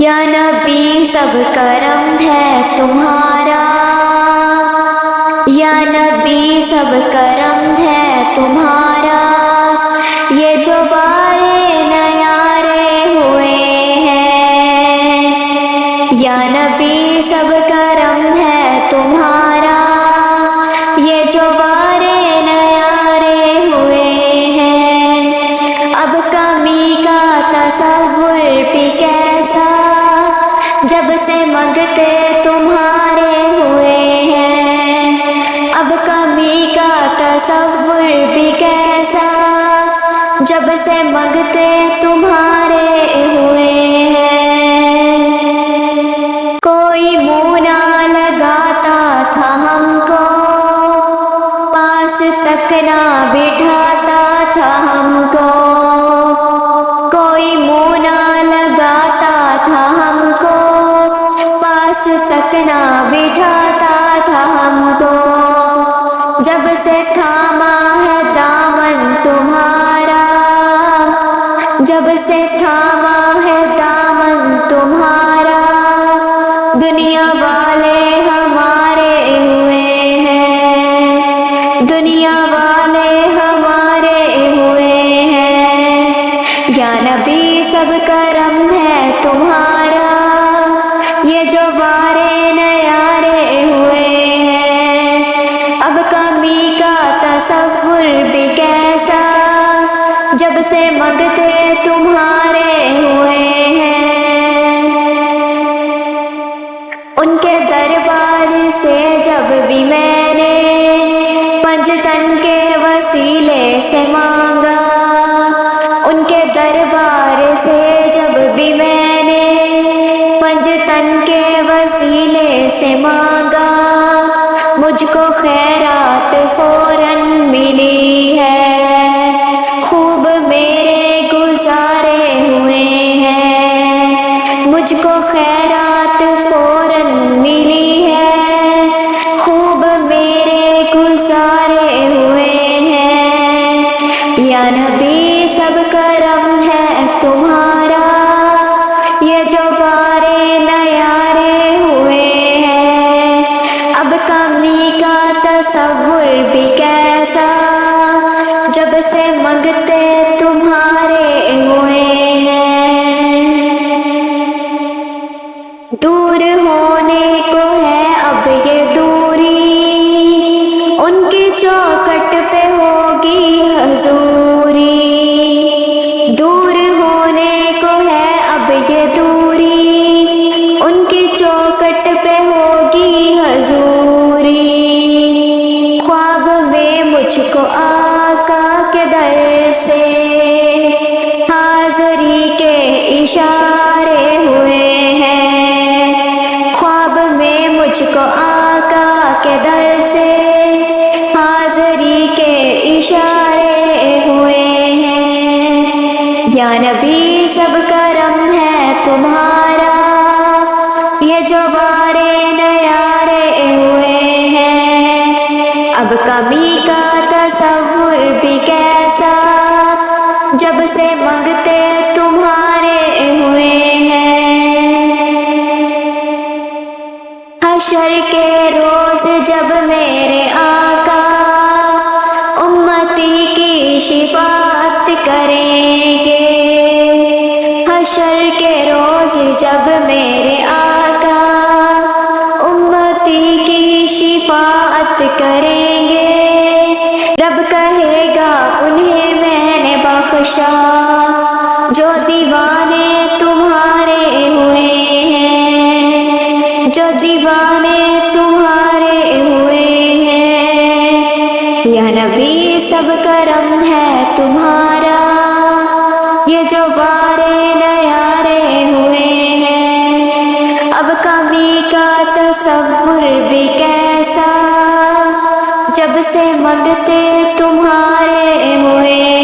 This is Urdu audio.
یا نبی سب کرم ہے تمہارا، یا نبی سب کرم ہے تمہارا، یہ جو بارے نیارے ہوئے ہیں، یا نبی سب کرم ہے تمہارا، یہ جو بارے نیارے ہوئے ہیں، اب کمی کا تصور بھی کیسا جب سے منگتے تمہارے ہوئے ہیں، اب کمی کا تصور بھی کیسا جب سے منگتے تمہارے ہوئے ہیں، کوئی منہ نہ لگاتا تھا ہم کو، پاس تک نہ بٹھاتا تھا ہم کو، کوئی منہ نہ لگاتا تھا ہم کو، پاس تک نہ بٹھاتا تھا ہم کو، جب سے تھاما ہے دامن تمہارا، جب سے تھاما ہے دامن تمہارا، دنیا والے ہمارے ہوئے ہیں، دنیا والے ہمارے ہوئے ہیں، یا نبی سب کرم ہے تمہارا، یہ جو بارے نیارے ہوئے ہیں، اب کمی کا تصور بھی کیسا جب سے منگتے تمہارے ہوئے ہیں، ان کے دربار سے جب بھی میں نے پنجتن کے وسیلے سے مانگا، ان کے دربار سے جب بھی میں نے پنجتن کے وسیلے سے مانگا، مجھ کو خیرات فوراً ملی ہے، خوب میرے گزارے ہوئے ہیں، مجھ کو خیرات فوراً ملی ہے، خوب میرے گزارے ہوئے ہیں، یا نبی سب کرم ہے تمہارا، یہ جو بارے نیارے ہوئے ہیں، اب کمی کا تصور بھی کیسا جب سے منگتے تمہارے ہوئے ہیں، دور ہونے کو ہے اب یہ دوری، ان کی چوکٹ پہ ہوگی حضوری، دور ہونے کو ہے اب یہ دوری، ان کی چوکٹ پہ ہوگی حضوری، خواب میں مجھ کو آقا کے در سے حاضری کے اشارے ہوئے ہیں، خواب میں مجھ کو آقا کے در سے حاضری کے اشارے ہوئے ہیں، یا نبی سب کرم ہے تمہارا، یہ جو بارے نیارے ہوئے ہیں، اب کمی کا تصور بھی کیسا جب سے منگتے تمہارے ہوئے ہیں، حشر کے روز جب میرے آقا امتی کی شفاعت کریں گے، حشر کے روز جب میرے آقا امتی کی شفاعت کریں گے، رب کہے گا انہیں میں نے بخشا جو دیوانے تمہارے ہوئے ہیں، جو دیوانے تمہارے ہوئے ہیں، یا نبی سب کرم ہے تمہارا، یہ جو بارے نیارے ہوئے ہیں، اب کمی کا تصور بھی کیسا جب سے منگتے تمہارے ہوئے